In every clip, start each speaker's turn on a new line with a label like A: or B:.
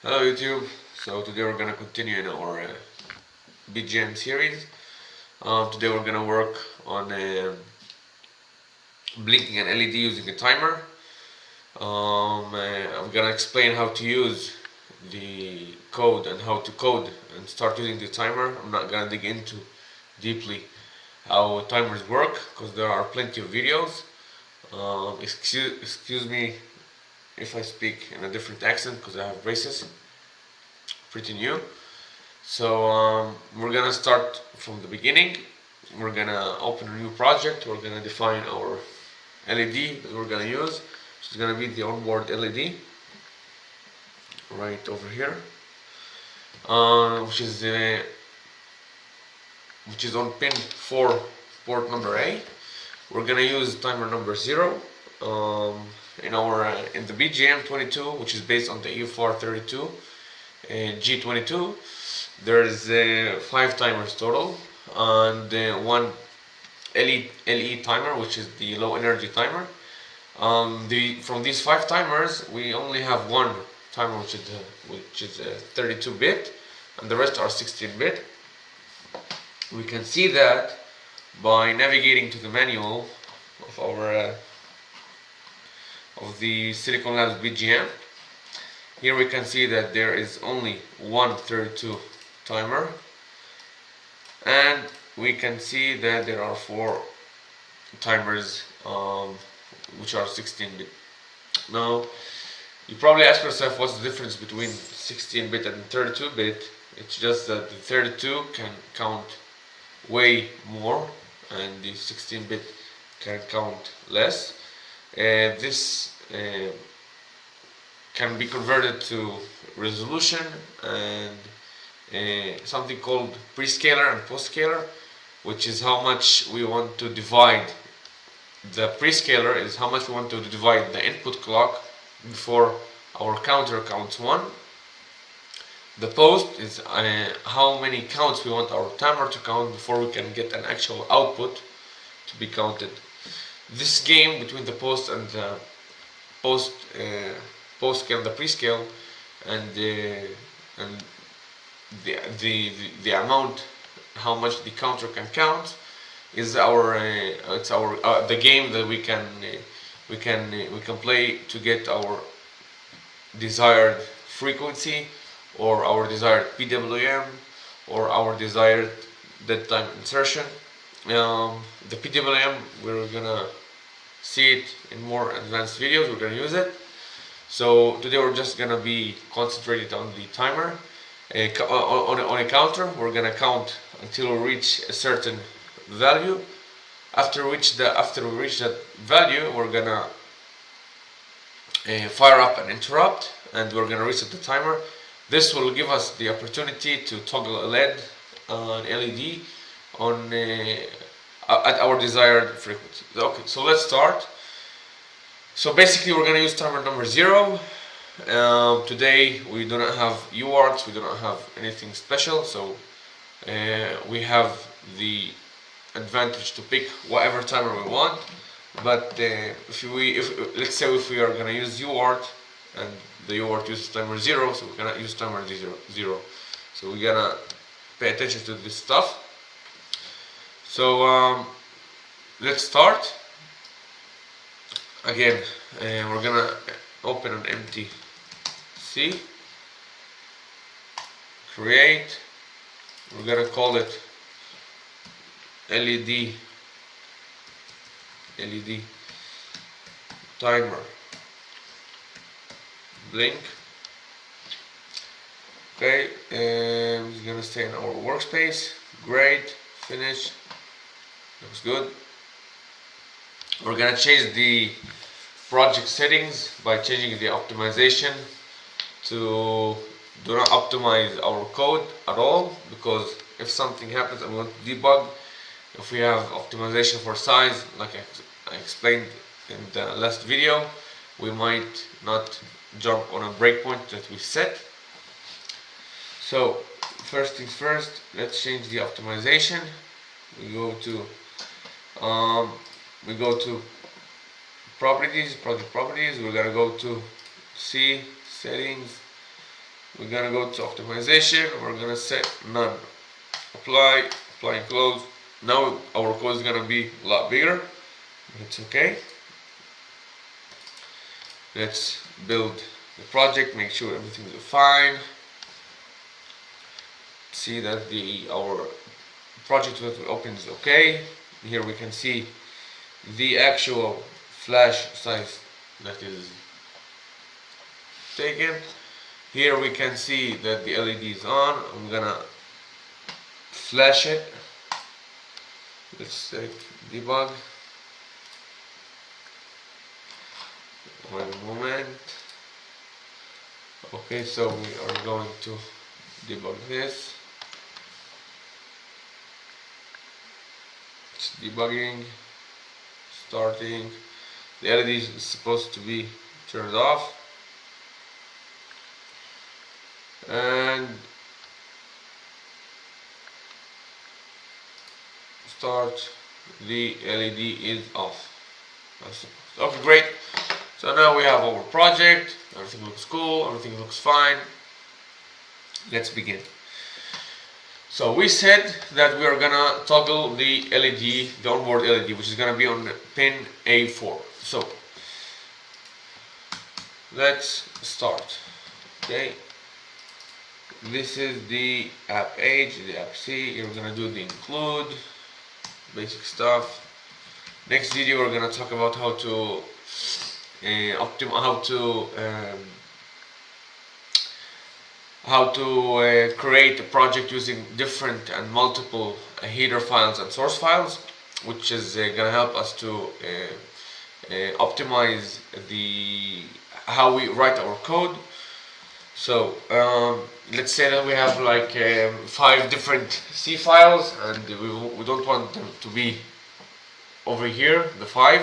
A: Hello YouTube. So today we're gonna continue in our BGM series. Today we're gonna work on blinking an LED using a timer. I'm gonna explain how to use the code and how to code and start using the timer. I'm not gonna dig into deeply how timers work because there are plenty of videos. Excuse me if I speak in a different accent because I have braces. Pretty new. So we're gonna start from the beginning. We're gonna open a new project. We're gonna define our LED that we're gonna use. It's gonna be the onboard LED right over here, which is on pin 4, port number A. We're gonna use timer number 0. In the BGM220, which is based on the UFR32 G22. There's 5 timers total, and one LE timer, which is the low energy timer. From these 5 timers, we only have one timer, which is 32-bit, and the rest are 16-bit. We can see that by navigating to the manual of our of the SiLabs BGM. Here we can see that there is only one 32 timer, and we can see that there are 4 timers which are 16-bit. Now you probably ask yourself, what's the difference between 16-bit and 32-bit? It's just that the 32 can count way more and the 16-bit can count less. This can be converted to resolution and something called prescaler and postscaler, which is how much we want to divide. The prescaler is how much we want to divide the input clock before our counter counts 1. The post is how many counts we want our timer to count before we can get an actual output to be counted. This game between the post and the postscale, the prescale, and the amount, how much the counter can count, is the game that we can play to get our desired frequency, or our desired PWM, or our desired dead time insertion. The PWM, we're gonna see it in more advanced videos. We're gonna use it. So today we're just gonna be concentrated on the timer. On a counter, we're gonna count until we reach a certain value. After we reach that value, we're gonna fire up an interrupt, and we're gonna reset the timer. This will give us the opportunity to toggle a LED, an LED, at our desired frequency. Okay, so let's start. So basically, we're gonna use timer number 0. Today we do not have UARTs, we do not have anything special, so we have the advantage to pick whatever timer we want. But let's say if we are gonna use UART, and the UART uses timer 0, so we're gonna use timer 0. So we're gonna pay attention to this stuff. So let's start. Again, we're gonna open an empty C, create. We're gonna call it LED timer blink. Okay, it's gonna stay in our workspace. Great, finish. Looks good. We're gonna change the project settings by changing the optimization to do not optimize our code at all, because if something happens and we want to debug, if we have optimization for size, like I explained in the last video, we might not jump on a breakpoint that we set. So first things first, let's change the optimization. We go to project properties. We're gonna go to C, settings, We're gonna go to optimization. We're gonna set none. Apply and close. Now our code is gonna be a lot bigger, but it's okay. Let's build the project, make sure everything is fine. See that our project that we opened is okay. Here we can see the actual flash size that is taken. Here we can see that the LED is on. I'm gonna flash it. Let's take debug. Wait a moment. Okay, so we are going to debug this. It's debugging, starting. The LED is supposed to be turned off, and start. The LED is off. Okay, great. So now we have our project. Everything looks cool. Everything looks fine. Let's begin. So we said that we are gonna toggle the LED, the onboard LED, which is gonna be on pin A4. So let's start. Okay. This is the app H, the app C. You're gonna do the include, basic stuff. Next video we're gonna talk about how to create a project using different and multiple header files and source files, which is gonna help us to optimize how we write our code. So let's say that we have like 5 different C files, and we don't want them to be over here, the 5.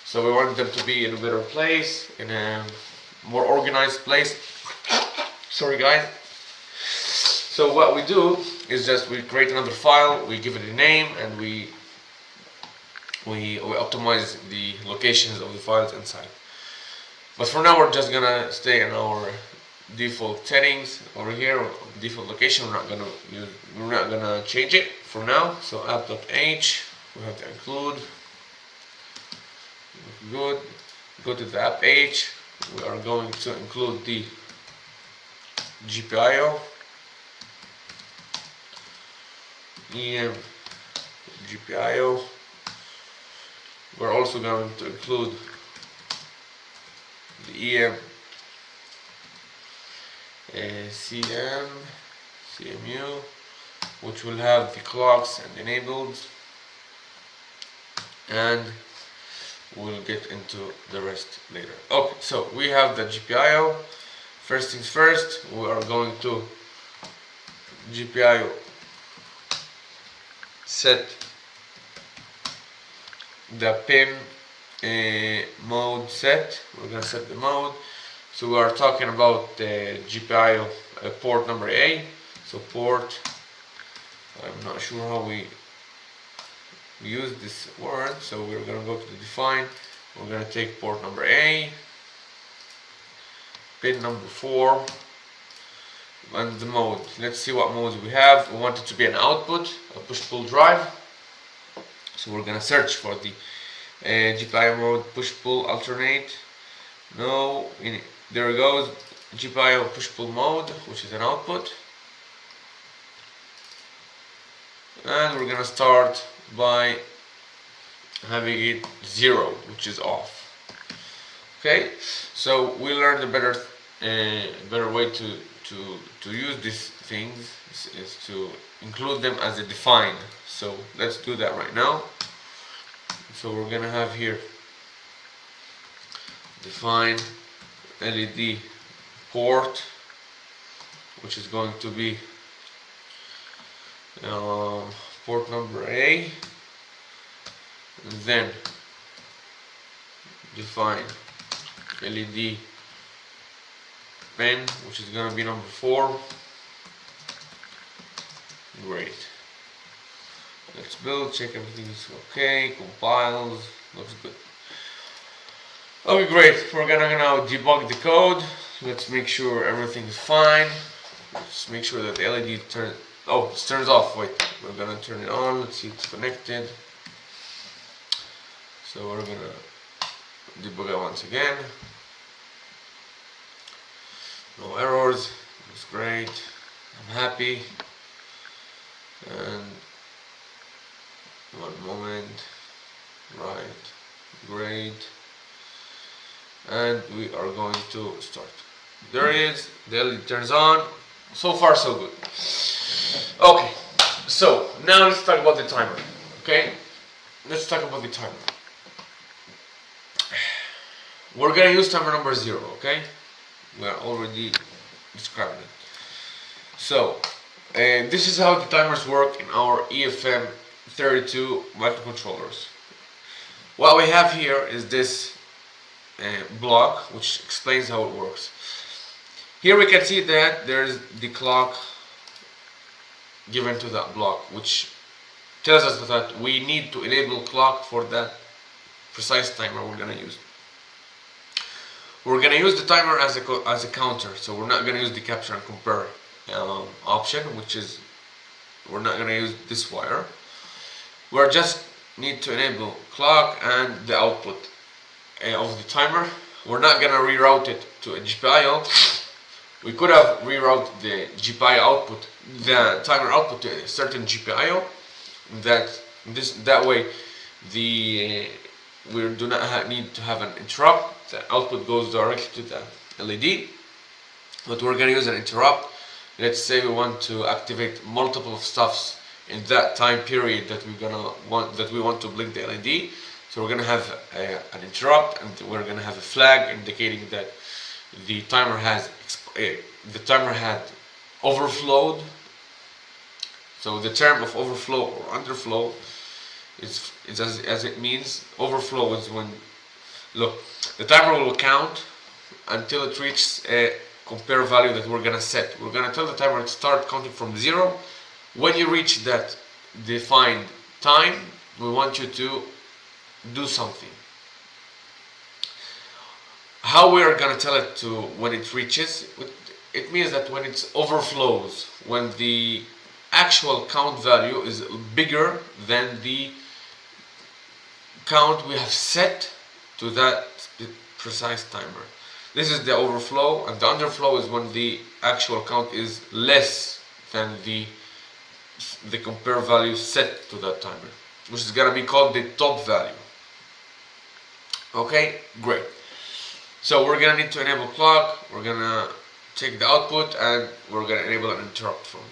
A: So we want them to be in a better place, in a more organized place. Sorry guys. So what we do is just we create another file, we give it a name, and we optimize the locations of the files inside. But for now we're just gonna stay in our default settings over here, default location. We're not gonna change it for now. So app.h, we have to include. Good. Go to the app H. We are going to include the GPIO, EM GPIO. We're also going to include the EM CMU, which will have the clocks and enabled, and we'll get into the rest later. Okay, so we have the GPIO. First things first, we are going to GPIO set the pin mode set. We're going to set the mode. So we are talking about the GPIO port number A. So port, I'm not sure how we use this word, so we're going to go to the define. We're going to take port number A, pin number 4, and the mode. Let's see what modes we have. We want it to be an output, a push-pull drive. So we're going to search for the GPIO mode, push-pull alternate. No, there it goes, GPIO push-pull mode, which is an output. And we're going to start by having it 0, which is off. Okay, so we learned a better way to use these things is to include them as a define. So let's do that right now. So we're gonna have here define LED port, which is going to be port number A, and then define LED pen, which is going to be number 4. Great. Let's build, check everything is okay, compiles, looks good. Okay, great. We're gonna now debug the code. Let's make sure everything is fine. Let's make sure that the LED turns. Oh, it turns off. Wait, we're gonna turn it on. Let's see it's connected. So we're gonna debug it once again. No errors. It's great. I'm happy. And one moment. Right. Great. And we are going to start. There it is. The LED turns on. So far, so good. Okay. So now let's talk about the timer. Okay. Let's talk about the timer. We're gonna use timer number 0. Okay. We are already describing it. So, this is how the timers work in our EFM32 microcontrollers. What we have here is this block which explains how it works. Here we can see that there's the clock given to that block, which tells us that we need to enable clock for that precise timer we're gonna use. We're gonna use the timer as a counter, so we're not gonna use the capture and compare option, which is we're not gonna use this wire. We're just need to enable clock and the output of the timer. We're not gonna reroute it to a GPIO. We could have rerouted the GPIO output, the timer output, to a certain GPIO. That way, we do not need to have an interrupt. The output goes directly to the LED. But we're gonna use an interrupt. Let's say we want to activate multiple stuffs in that time period that we want to blink the LED. So we're gonna have an interrupt, and we're gonna have a flag indicating that the timer had overflowed. So the term of overflow or underflow is as it means. Overflow is when, look, the timer will count until it reaches a compare value that we're gonna set. We're gonna tell the timer to start counting from 0. When you reach that defined time, we want you to do something. How we are gonna tell it to when it reaches? It means that when it overflows, when the actual count value is bigger than the count we have set to that precise timer. This is the overflow, and the underflow is when the actual count is less than the compare value set to that timer, which is gonna be called the top value. Okay, great. So we're gonna need to enable clock. We're gonna take the output, and we're gonna enable an interrupt from it.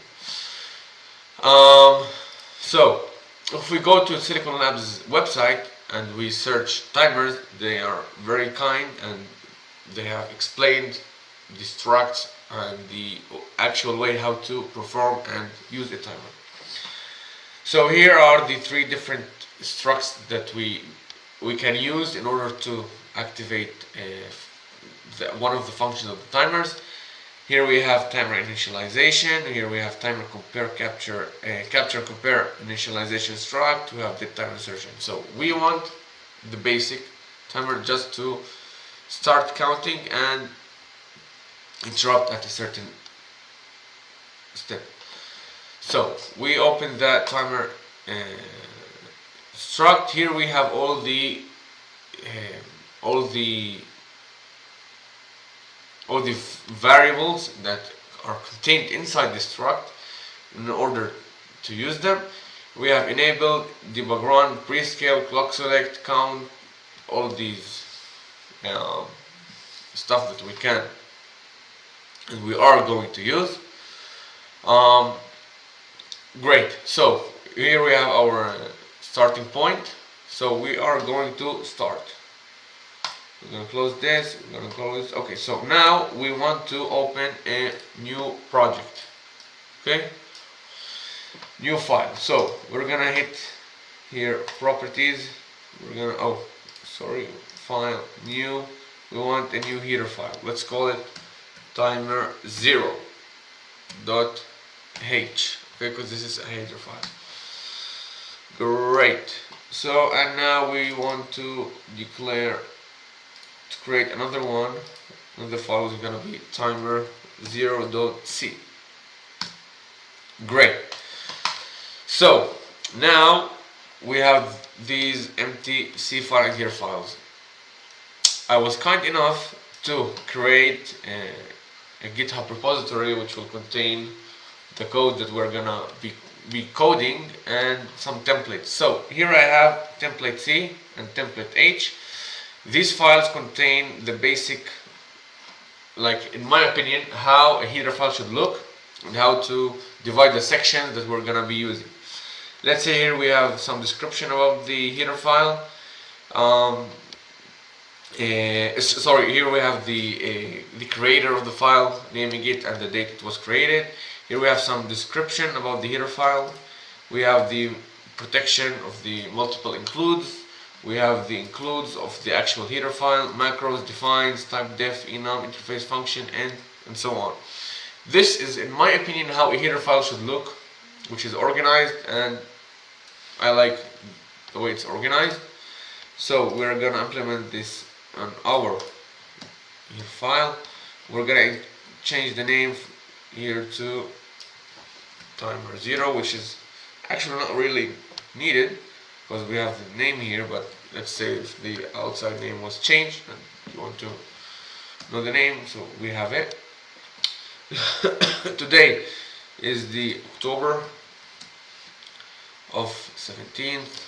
A: So if we go to Silicon Labs website and we search timers, they are very kind and they have explained the structs and the actual way how to perform and use a timer. So here are the 3 different structs that we can use in order to activate one of the functions of the timers. Here we have timer initialization. Here we have timer compare capture compare initialization struct. We have the timer insertion. So we want the basic timer just to start counting and interrupt at a certain step. So we open that timer struct. Here we have all the variables that are contained inside the struct in order to use them. We have enabled debug run, prescale, clock select, count, all these stuff that we can and we are going to use. Great. So here we have our starting point. So we are going to start. We're going to close this. We're going to close. Okay. So now we want to open a new project. Okay. New file. So we're going to hit here properties. We're going to file new. We want a new header file. Let's call it timer0.h. Okay, because this is a header file. Great. So and now we want to create another one and the file is gonna be timer0.c. Great. So now we have these empty C file and header files. I was kind enough to create a GitHub repository which will contain the code that we're gonna be coding and some templates. So here I have template C and template H. These files contain the basic, like in my opinion, how a header file should look and how to divide the sections that we're gonna be using. Let's say here we have some description about the header file. Sorry, here we have the creator of the file, naming it and the date it was created. Here we have some description about the header file. We have the protection of the multiple includes. We have the includes of the actual header file, macros, defines, type def, enum, interface function, and so on. This is, in my opinion, how a header file should look, which is organized, and I like the way it's organized. So we're gonna implement this on our header file. We're gonna change the name here to timer0, which is actually not really needed because we have the name here, but let's say if the outside name was changed and you want to know the name, so we have it. Today is the October of 17th.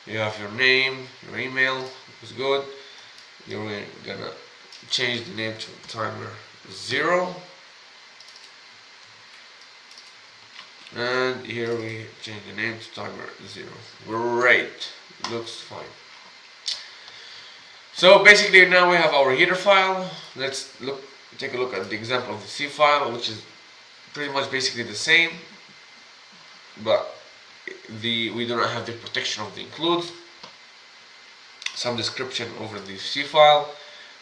A: You have your name, your email, is good. You're gonna change the name to timer0. And here we change the name to timer0. Great, looks fine. So basically now we have our header file. Let's take a look at the example of the C file, which is pretty much basically the same, but we do not have the protection of the includes. Some description over the C file.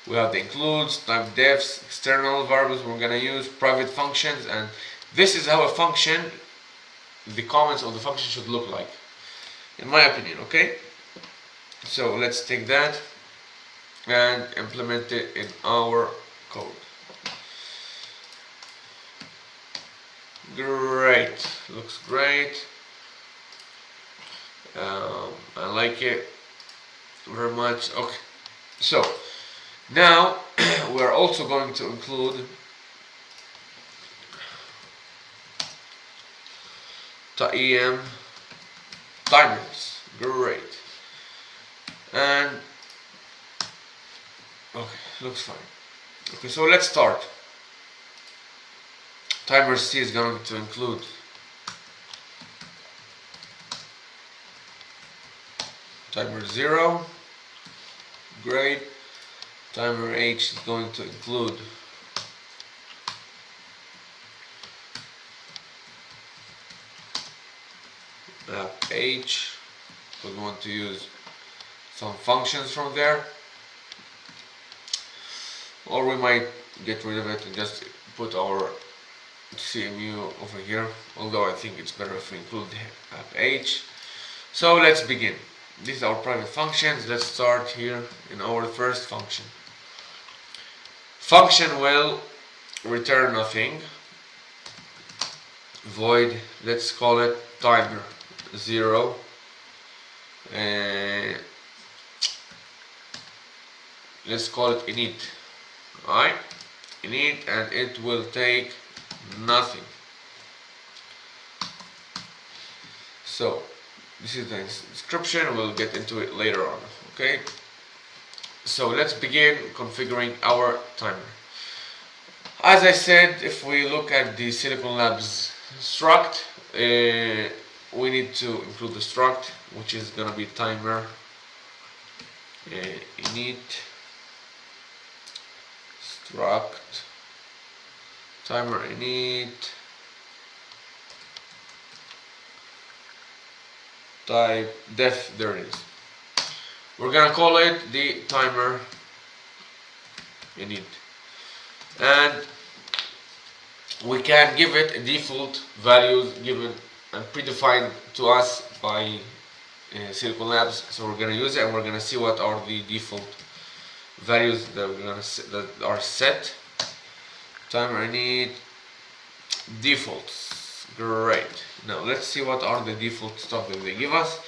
A: We have the includes, type defs, external variables we're gonna use, private functions, and this is how a function, the comments of the function should look like, in my opinion. Okay, so let's take that and implement it in our code. Great, looks great. I like it very much. Okay, so now we're also going to include TIMERS. Great. And okay, looks fine. Okay, so let's start. Timer C is going to include timer0. Great. Timer H is going to include H, because we want to use some functions from there, or we might get rid of it and just put our CMU over here, although I think it's better if we include the H. So let's begin. These are our private functions. Let's start here in our first function. Function will return nothing. Void, let's call it timer0. Let's call it init. Alright, init, and it will take nothing. So this is the description, we'll get into it later on. Okay, so let's begin configuring our timer. As I said, if we look at the SiLabs struct, we need to include the struct, which is gonna be timer init struct timer init type def. There it is. We're gonna call it the timer init, and we can give it a default values given and predefined to us by SiLabs. So we're gonna use it and we're gonna see what are the default values that we're gonna set, that are set. Timer init defaults. Great. Now let's see what are the default stuff that they give us.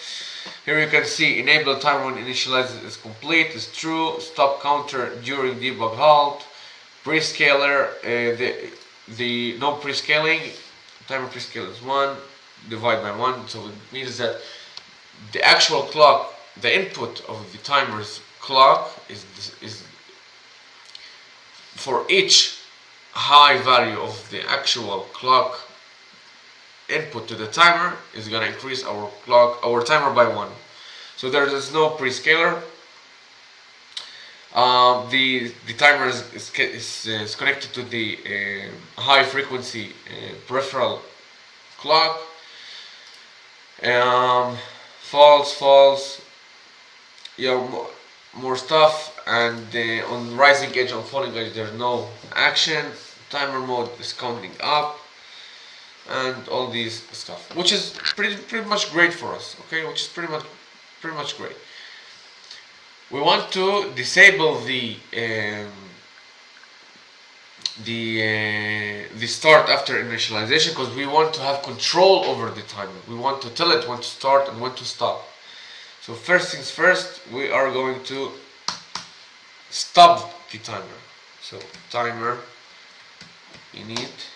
A: Here you can see enable timer when initialized is complete, is true. Stop counter during debug halt. Prescaler, the no prescaling. Timer prescale is 1. Divide by 1. So it means that the actual clock, the input of the timer's clock is for each high value of the actual clock input to the timer is going to increase our timer by 1. So there is no prescaler. The timer is connected to the high frequency peripheral clock. False. Yeah, more stuff. And on rising edge, on falling edge, there's no action. Timer mode is counting up, and all these stuff, which is pretty much great for us. Okay, which is pretty much great. We want to disable the start after initialization, because we want to have control over the timer. We want to tell it when to start and when to stop. So first things first, we are going to stop the timer. So timer init,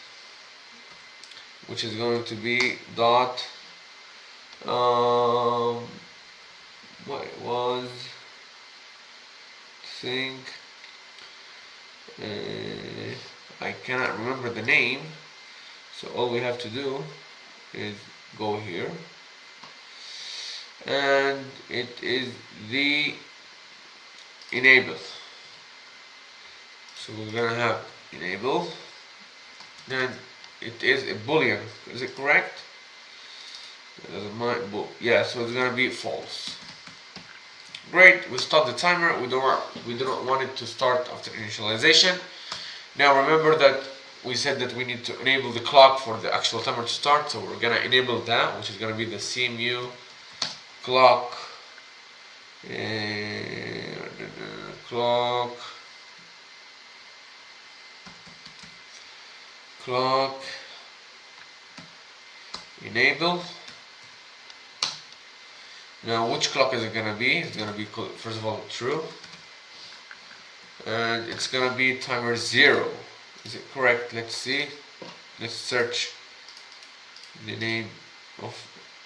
A: which is going to be dot what it was, think I cannot remember the name, so all we have to do is go here, and it is the enable. So we're gonna have enable, then it is a boolean, is it correct? Yeah, so it's gonna be false. Great, we stop the timer. We do not want it to start after initialization. Now remember that we said that we need to enable the clock for the actual timer to start, so we're gonna enable that, which is gonna be the CMU clock enable. Now which clock is it gonna be? It's gonna be, first of all, true, and it's gonna be timer 0. Is it correct? Let's see. Let's search the name of.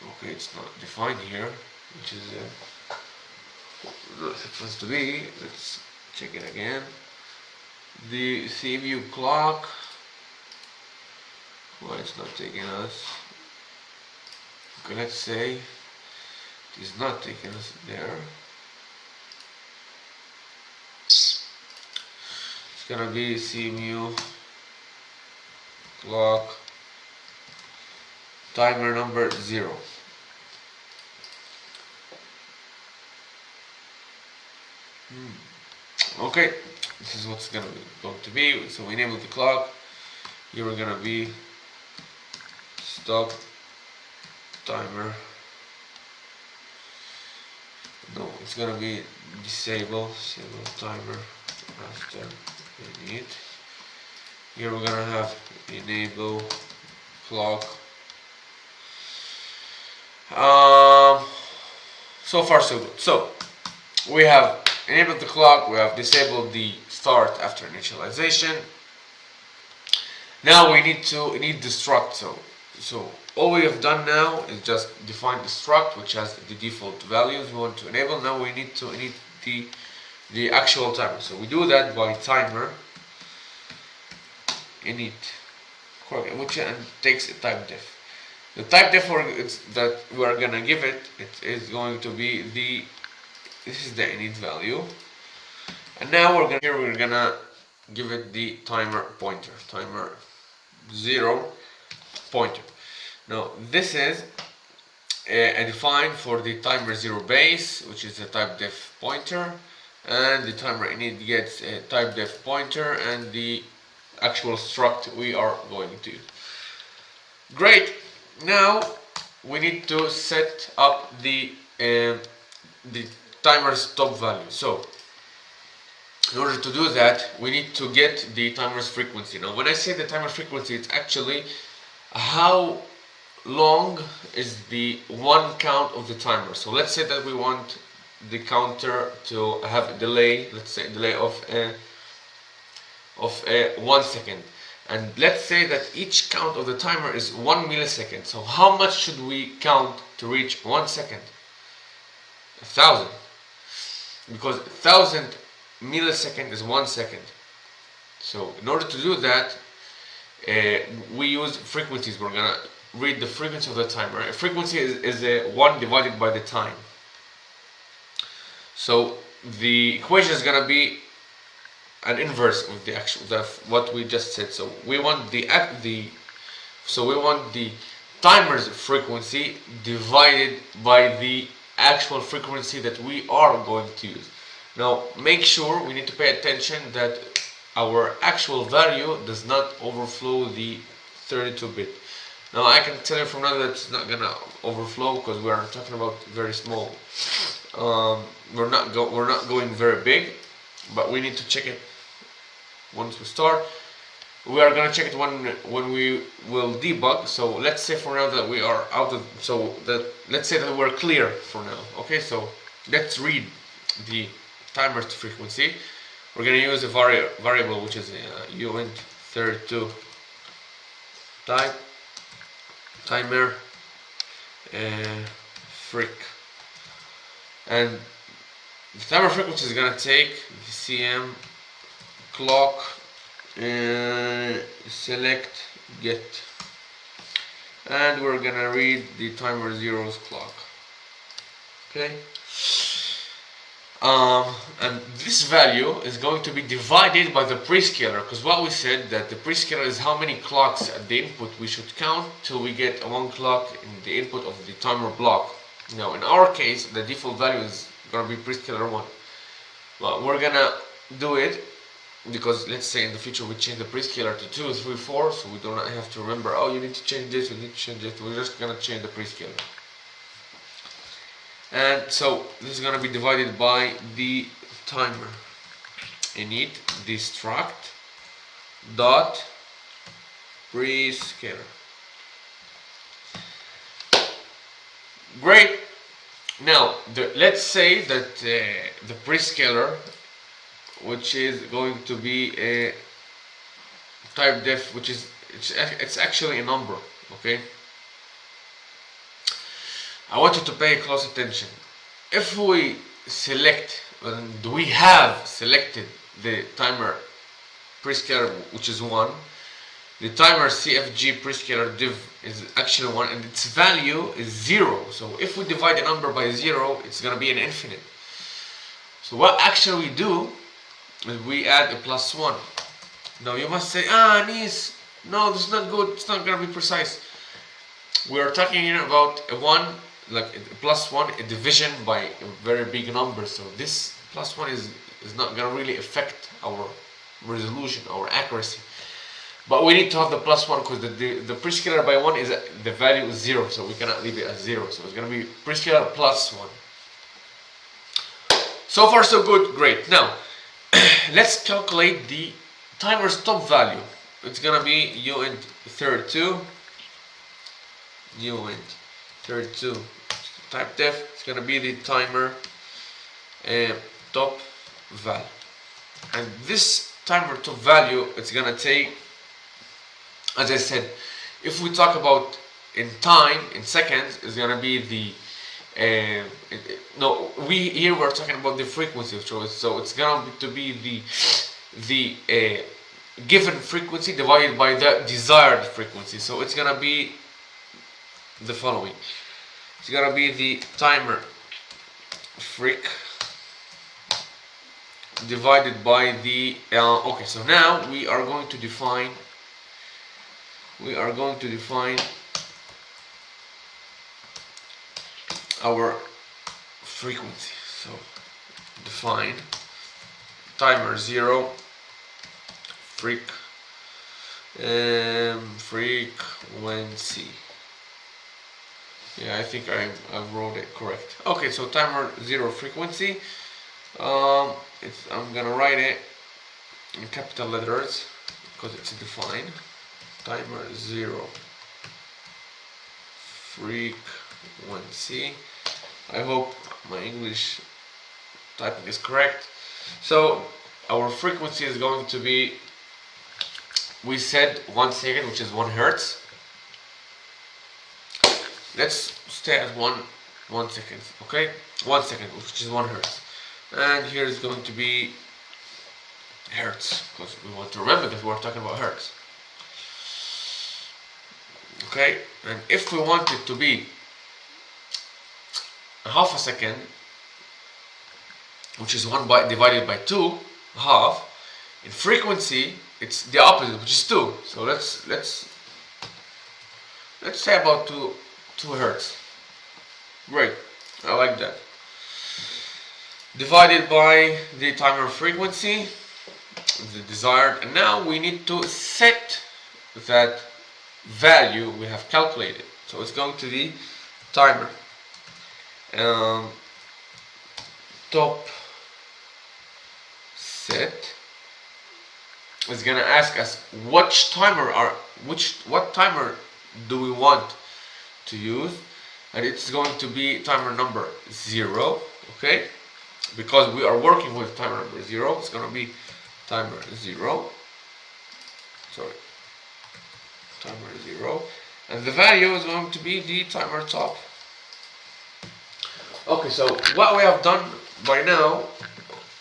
A: Okay, it's not defined here, which is supposed to be. Let's check it again. The CMU clock. Why it's not taking us? Okay, let's say it is not taking us there. It's gonna be CMU clock timer number 0. Okay, this is what's going to be. So we enable the clock. Here we're gonna be stop timer. No, it's gonna be disable timer after init. Here we're gonna have enable clock. So far so good. So we have enabled the clock, we have disabled the start after initialization. Now we need the struct. So all we have done now is just define the struct, which has the default values we want to enable. Now we need to init the actual timer. So we do that by timer init, which takes a type def. The type def that we are gonna give it is going to be this is the init value, and now we're gonna give it the timer pointer, timer 0 pointer. Now this is a define for the timer 0 base, which is a type def pointer, and the timer init gets a type def pointer and the actual struct we are going to use. Great. Now we need to set up the timer stop value. So In order to do that, we need to get the timer's frequency. Now, when I say the timer frequency, it's actually how long is the one count of the timer. So let's say that we want the counter to have a delay, let's say a delay of 1 second. And let's say that each count of the timer is 1 millisecond. So how much should we count to reach 1 second? 1,000. Because 1,000 millisecond is 1 second. So in order to do that, we use frequencies. We're gonna read the frequency of the timer. A frequency is 1 divided by the time. So the equation is gonna be an inverse of the actual what we just said. So we want the timer's frequency divided by the actual frequency that we are going to use. Now make sure we need to pay attention that our actual value does not overflow the 32-bit. Now I can tell you from now that it's not gonna overflow because we are talking about very small. We're not going very big, but we need to check it once we start. We are gonna check it when we will debug. So let's say for now that we are out of, so that let's say that we're clear for now. Okay, so let's read the timer's frequency. We're gonna use a variable which is uint32 timer freq, and the timer frequency is gonna take the cm clock select get, and we're gonna read the timer zero's clock. Okay, and this value is going to be divided by the prescaler, because what we said that the prescaler is how many clocks at the input we should count till we get 1 clock in the input of the timer block. Now in our case the default value is gonna be prescaler 1, but we're gonna do it because let's say in the future we change the prescaler to 2, 3, 4, so we do not have to remember, oh, you need to change this, you need to change it. We're just gonna change the prescaler. And so this is going to be divided by the timer init destruct dot prescaler. Great. Now let's say that the prescaler, which is going to be a type def, which is it's actually a number. Okay, I want you to pay close attention. If we select, and we have selected the timer prescaler, which is 1, the timer CFG prescaler div is actually 1, and its value is 0. So if we divide a number by 0, it's going to be an infinite. So what actually we do is we add a +1. Now you must say, Anis, no, this is not good, it's not going to be precise. We are talking here about a 1, like a +1, a division by a very big number. So this +1 is not going to really affect our resolution, our accuracy. But we need to have the +1 because the prescaler by 1 is the value is 0, so we cannot leave it as 0. So it's going to be prescaler +1. So far so good, great. Now let's calculate the timer's top value. It's going to be uint32 type def. It's going to be the timer top value, and this timer top value, it's going to take, as I said, if we talk about in time, in seconds, it's going to be the no, we're talking about the frequency of choice, so it's going to be the given frequency divided by the desired frequency. So it's going to be the following. It's gonna be the timer freq divided by the okay, so now we are going to define our frequency. So define timer 0 frequency. Yeah, I think I wrote it correct. Okay, so timer 0 frequency. I'm gonna write it in capital letters because it's defined. Timer 0 frequency. I hope my English typing is correct. So our frequency is going to be, we said 1 second, which is 1 hertz. Let's stay at 1 second, okay? 1 second, which is 1 hertz. And here is going to be hertz, because we want to remember that we're talking about hertz. Okay, and if we want it to be half a second, which is 1 divided by 2, half, in frequency it's the opposite, which is 2. So let's say about 2 hertz. Great, I like that. Divided by the timer frequency, the desired, and now we need to set that value we have calculated. So it's going to be timer top set is gonna ask us what timer do we want to use, and it's going to be timer number 0, okay, because we are working with timer number 0. It's gonna be timer 0, sorry, timer 0, and the value is going to be the timer top. Okay, so what we have done by now,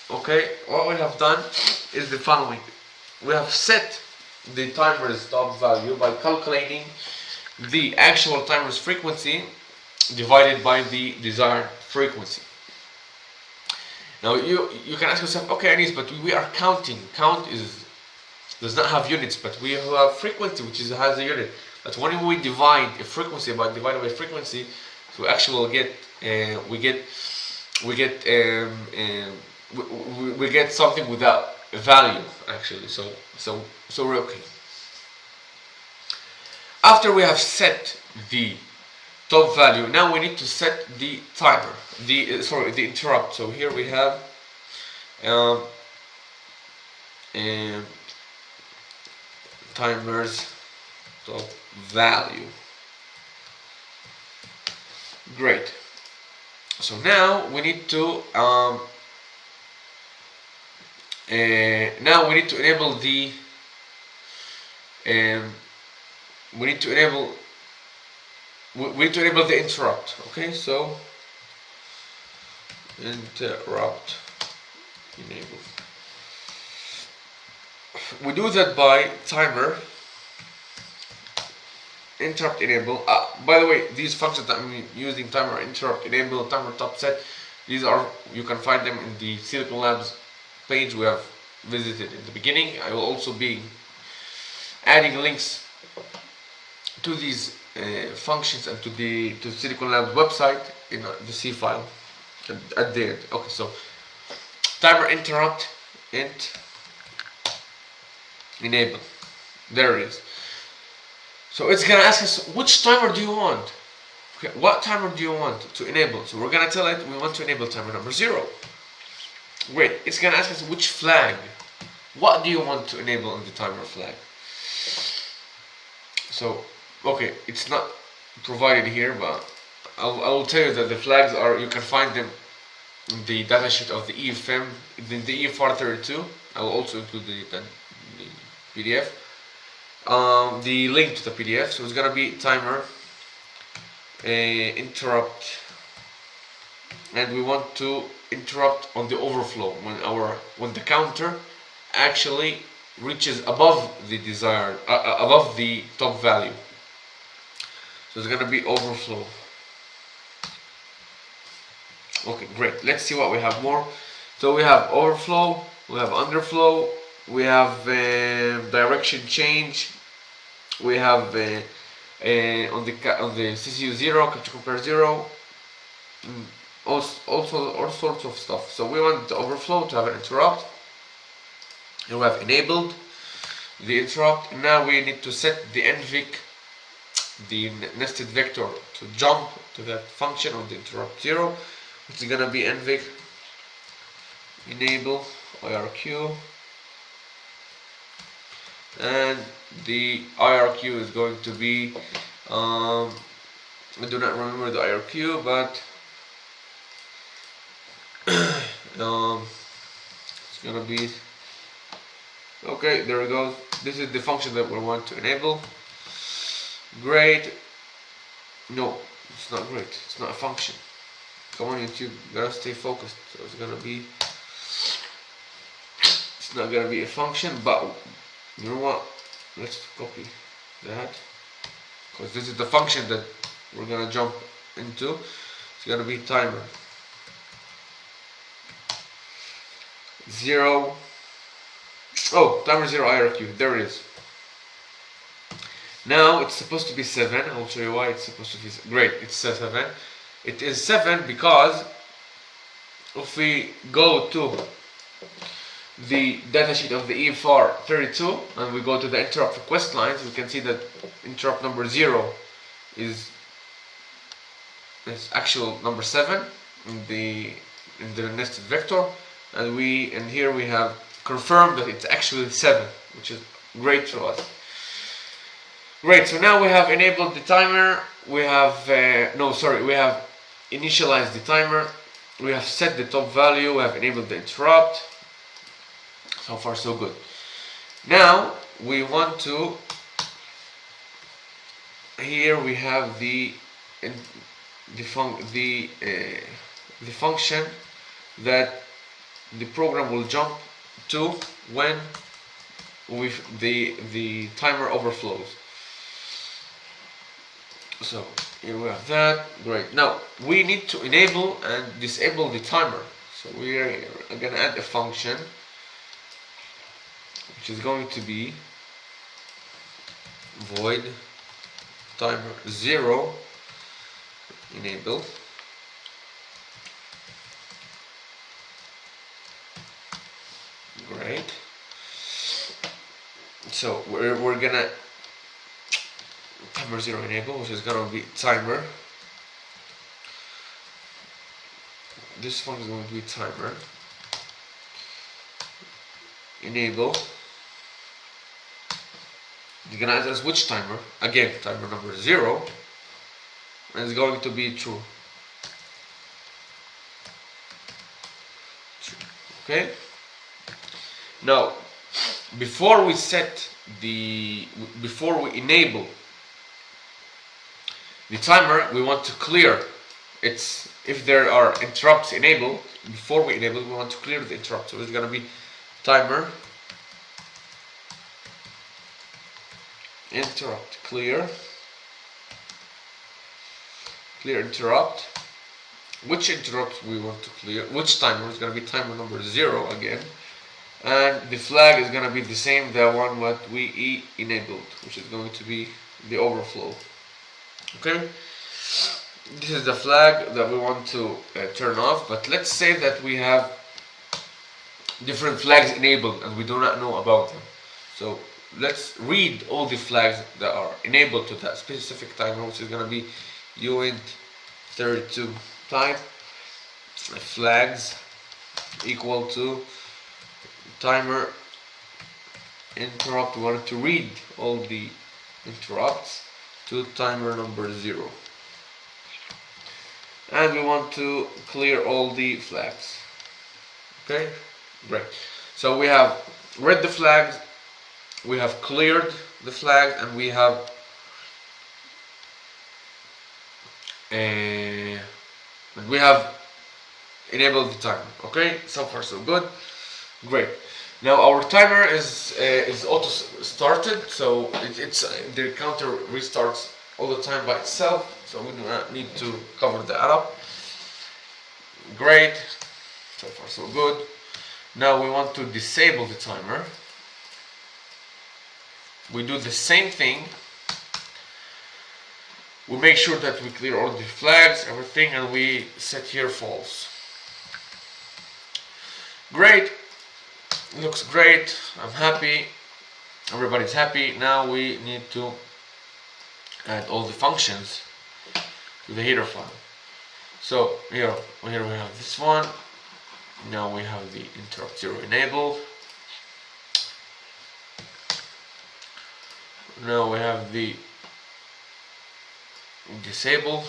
A: okay, what we have done is the following. We have set the timer's top value by calculating the actual timer's frequency divided by the desired frequency. Now you can ask yourself, okay, Anis, but we are counting. Count does not have units, but we have frequency, which has a unit. But when we divide a frequency by divided by frequency, so actually we get something without a value actually. So we're okay. After we have set the top value, now we need to set the timer, the interrupt. So here we have timer's top value. Great. So now we need to enable the the interrupt. Okay, so interrupt enable. We do that by timer interrupt enable. By the way, these functions that I'm using, timer interrupt enable, timer top set, these are, you can find them in the SiLabs page we have visited in the beginning. I will also be adding links to these functions and to the SiLabs website in the C file at the end. Okay, so timer interrupt enable. There it is. So it's gonna ask us, which timer do you want? Okay, what timer do you want to enable? So we're gonna tell it we want to enable timer number 0. Great. It's gonna ask us which flag. What do you want to enable on the timer flag? So okay, it's not provided here, but I will tell you that the flags are, you can find them in the datasheet of the EFM, in the EFR32. I will also include the PDF. The link to the PDF. So it's gonna be timer interrupt, and we want to interrupt on the overflow when the counter actually reaches above the desired above the top value. So it's gonna be overflow. Okay, great. Let's see what we have more. So we have overflow, we have underflow, we have direction change, we have on the CCU 0, capture compare 0, also all sorts of stuff. So we want the overflow to have an interrupt, and we have enabled the interrupt. And now we need to set the NVIC, the nested vector, to jump to that function of the interrupt 0, which is gonna be NVIC enable IRQ, and the IRQ is going to be I do not remember the IRQ, but it's gonna be okay. There we go. This is the function that we want to enable. Great. No, it's not great. It's not a function. Come on, YouTube, you gotta stay focused. So it's not gonna be a function, but you know what? Let's copy that, because this is the function that we're gonna jump into. It's gonna be timer 0. Oh, timer 0 IRQ. There it is. Now it's supposed to be 7. I'll show you why it's supposed to be great. It's 7. It is 7 because if we go to the datasheet of the EFR32 and we go to the interrupt request lines, we can see that interrupt number 0 is actual number 7 in the nested vector, and here we have confirmed that it's actually 7, which is great to us. Great, so now we have enabled the timer, we have initialized the timer, we have set the top value, we have enabled the interrupt. So far so good. Now we want to, here we have the function that the program will jump to when the timer overflows. So here we have that. Great. Now we need to enable and disable the timer. So we are going to add a function which is going to be void timer 0 enable. Great. So we're gonna timer 0 enable, which is gonna be timer. This one is going to be timer enable. You're gonna add a switch timer again, timer number 0, and it's going to be true. Okay. Now, before we enable the timer, we want to clear its, if there are interrupts enabled, before we enable, we want to clear the interrupt. So it's going to be timer interrupt clear interrupt. Which interrupt we want to clear, which timer is going to be timer number 0 again, and the flag is going to be the same, the one what we enabled, which is going to be the overflow. Okay, this is the flag that we want to turn off. But let's say that we have different flags enabled and we do not know about them. So let's read all the flags that are enabled to that specific timer, which is going to be uint32 type flags equal to timer interrupt. We want to read all the interrupts to timer number 0, and we want to clear all the flags. Okay, great. So we have read the flags, we have cleared the flag, and we have enabled the timer. Okay, so far so good. Great. Now our timer is auto started, so the counter restarts all the time by itself, so we do not need to cover that up. Great, so far so good. Now we want to disable the timer. We do the same thing. We make sure that we clear all the flags, everything, and we set here false. Great. Looks great. I'm happy. Everybody's happy. Now we need to add all the functions to the header file. So here we have this one. Now we have the interrupt 0 enabled. Now we have the disable.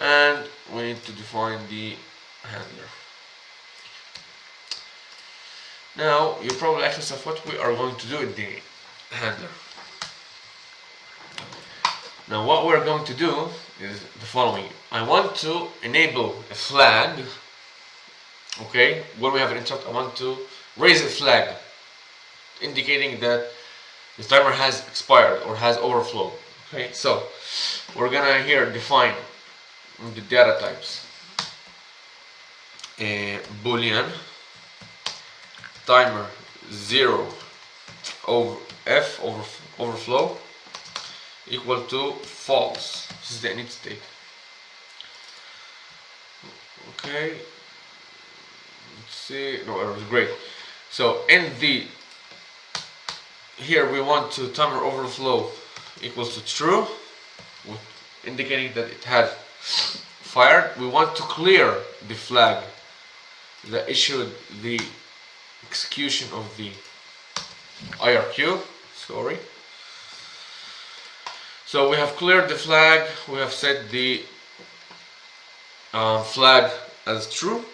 A: And we need to define the handler. Now you probably ask yourself what we are going to do in the handler. Now what we're going to do is the following. I want to enable a flag. Okay, when we have an interrupt, I want to raise a flag indicating that the timer has expired or has overflowed. Okay, so we're gonna here define the data types. A boolean timer 0 over f overflow equal to false. This is the init state. Okay, let's see. No errors. Great. So in the here we want to timer overflow equals to true, indicating that it had fired. We want to clear the flag that issued the execution of the IRQ. Sorry. So we have cleared the flag. We have set the flag as true.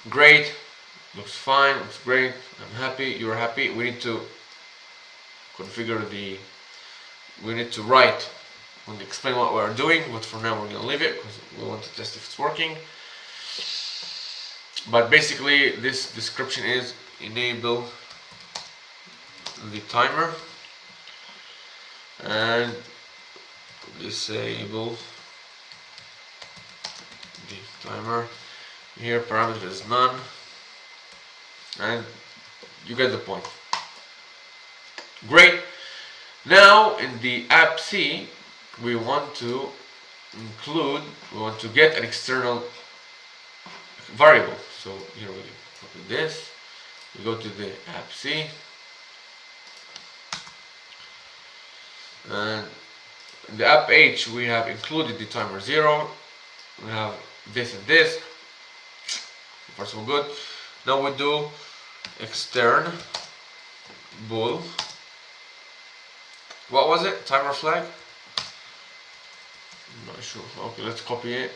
A: Great. Looks fine. Looks great. I'm happy. You're happy. We need to configure the. We need to write and explain what we're doing, but for now we're going to leave it because we want to test if it's working. But basically this description is enable the timer and disable the timer. Here parameter is none, and you get the point. Great. Now in the app C we want to get an external variable. So here we copy this, we go to the app C, and in the app H we have included the timer 0. We have this and this. So far so good. Now we do extern bool. What was it? Timer flag? I'm not sure. Okay, let's copy it.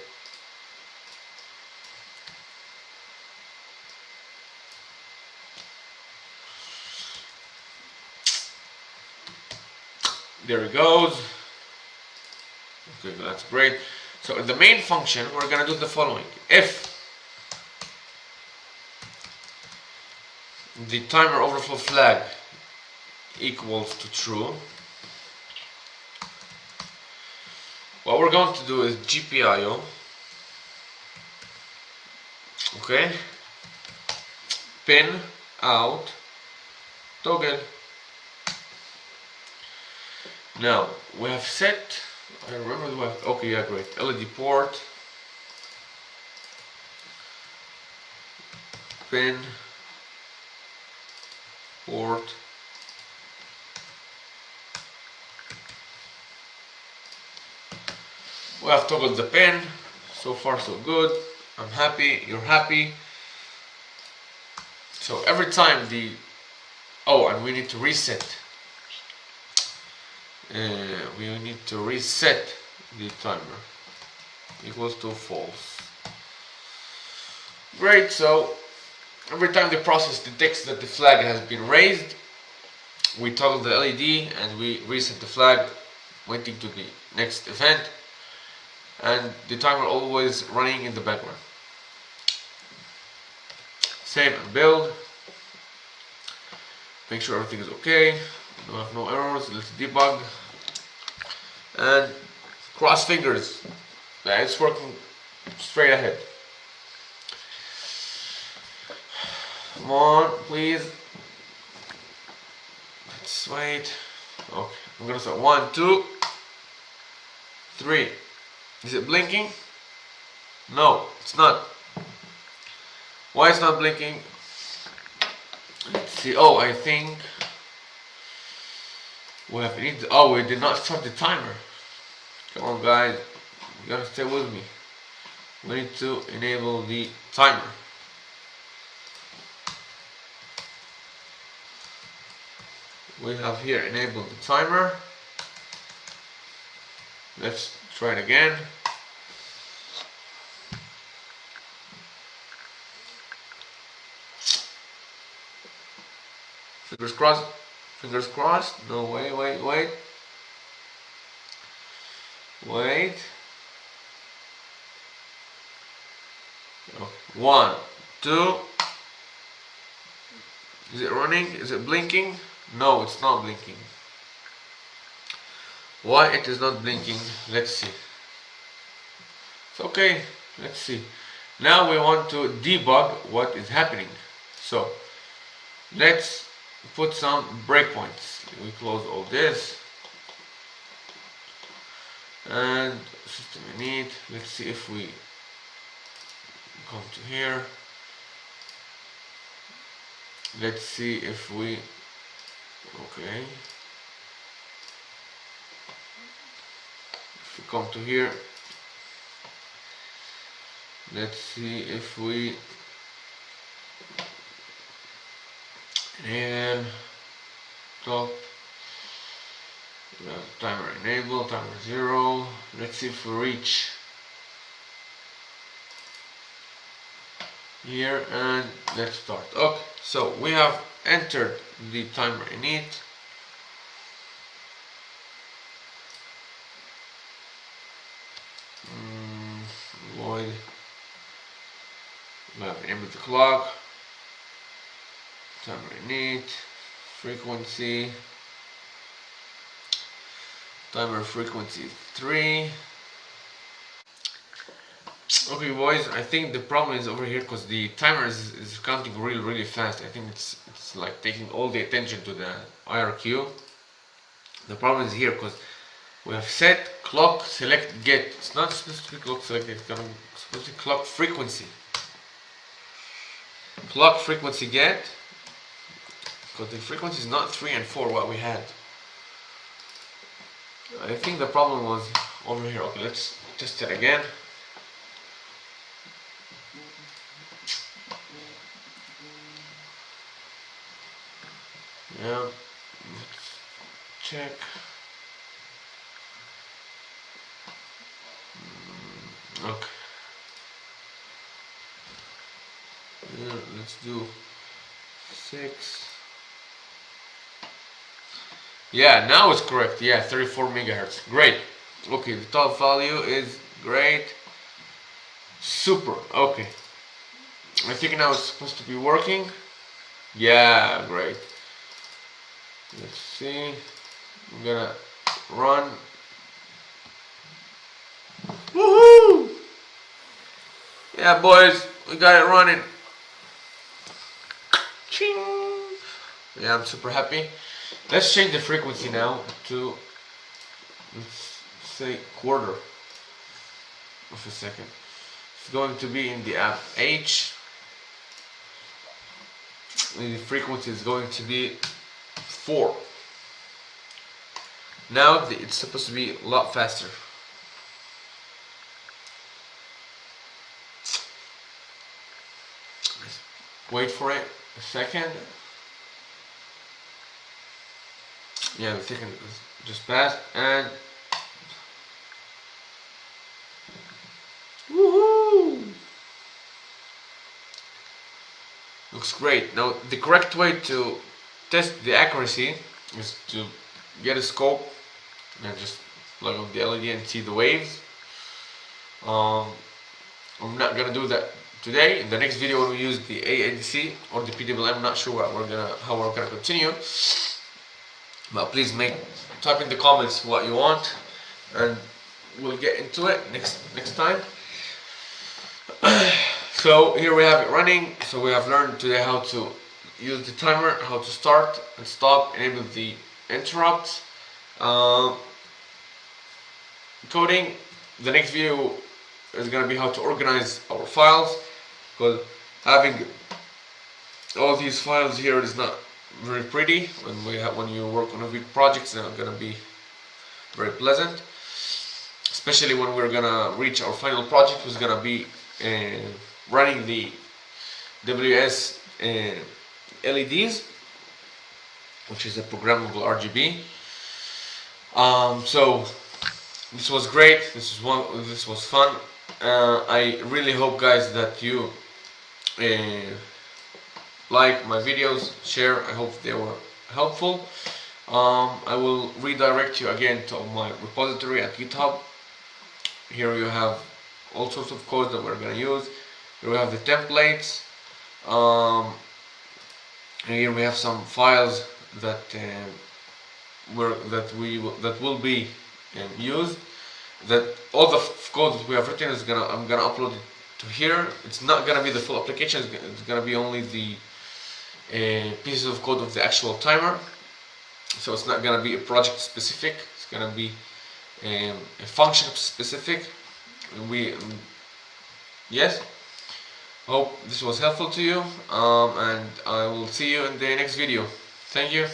A: There it goes. Okay, that's great. So in the main function, we're gonna do the following. If the timer overflow flag equals to true, what we're going to do is GPIO. Okay. Pin out toggle. Now we have set. I remember the one. Okay, yeah, great. LED port. Pin port. We have toggled the pin. So far so good. I'm happy. You're happy. So every time the and we need to reset. We need to reset the timer equals to false. Great. So every time the process detects that the flag has been raised, we toggle the LED and we reset the flag, waiting to the next event, and the timer always running in the background. Save and build. Make sure everything is okay. Don't have no errors. Let's debug and cross fingers that it's working straight ahead. Come on, please. Let's wait. Okay, I'm gonna start 1, 2, 3. Is it blinking? No, it's not. Why it's not blinking? Let's see. Oh, I think we did not start the timer. Come on guys, you gotta stay with me. We need to enable the timer. We have here enabled the timer. Let's try it again. Fingers crossed. Fingers crossed. No, wait. Wait. Oh, 1, 2. Is it running? Is it blinking? No, it's not blinking. Why it is not blinking? Let's see. It's okay. Let's see. Now we want to debug what is happening. So let's put some breakpoints. We close all this and system init. Let's see if we come to here. Let's see if we okay. If we come to here, let's see if we and top timer enable, timer 0. Let's see if we reach here and let's start. Okay, so we have entered the timer init. Void. We have enabled the clock. Timer init. Frequency. Timer frequency 3. Okay boys, I think the problem is over here because the timer is counting really fast. I think it's like taking all the attention to the IRQ. The problem is here because we have set clock select get. It's not supposed to be clock select get, it's supposed to be clock frequency. Clock frequency get, because the frequency is not 3 and 4 what we had. I think the problem was over here. Okay, let's test it again. Yeah, let's check. Okay. Yeah, let's do 6. Yeah, now it's correct. Yeah, 34 megahertz. Great. Okay, the top value is great. Super. Okay. I think now it's supposed to be working. Yeah, great. Let's see. I'm gonna run. Woohoo! Yeah, boys, we got it running. Ching! Yeah, I'm super happy. Let's change the frequency now to, let's say, quarter of a second. It's going to be in the app H. The frequency is going to be 4. Now it's supposed to be a lot faster. Wait for it a second. Yeah, the second just passed and woohoo! Looks great. Now the correct way to test the accuracy is to get a scope and just plug on the LED and see the waves. I'm not gonna do that today. In the next video when we use the AADC or the PWM, I'm not sure how we're gonna continue. But please type in the comments what you want and we'll get into it next time. So here we have it running. So we have learned today how to use the timer, how to start and stop, enable the interrupt. Coding. The next video is going to be how to organize our files, because having all these files here is not very pretty. When you work on a big project, it's not gonna be very pleasant, especially when we're gonna reach our final project, who's gonna be running the WS LEDs, which is a programmable RGB. So this was great. This was fun. I really hope, guys, that you like my videos, share. I hope they were helpful. I will redirect you again to my repository at GitHub. Here you have all sorts of code that we're gonna use. Here we have the templates. Here we have some files that will be used. That all the code that we have written I'm gonna upload it to here. It's not gonna be the full application. It's gonna be only the pieces of code of the actual timer. So it's not gonna be a project specific. It's gonna be a function specific. Yes. Hope this was helpful to you, and I will see you in the next video. Thank you.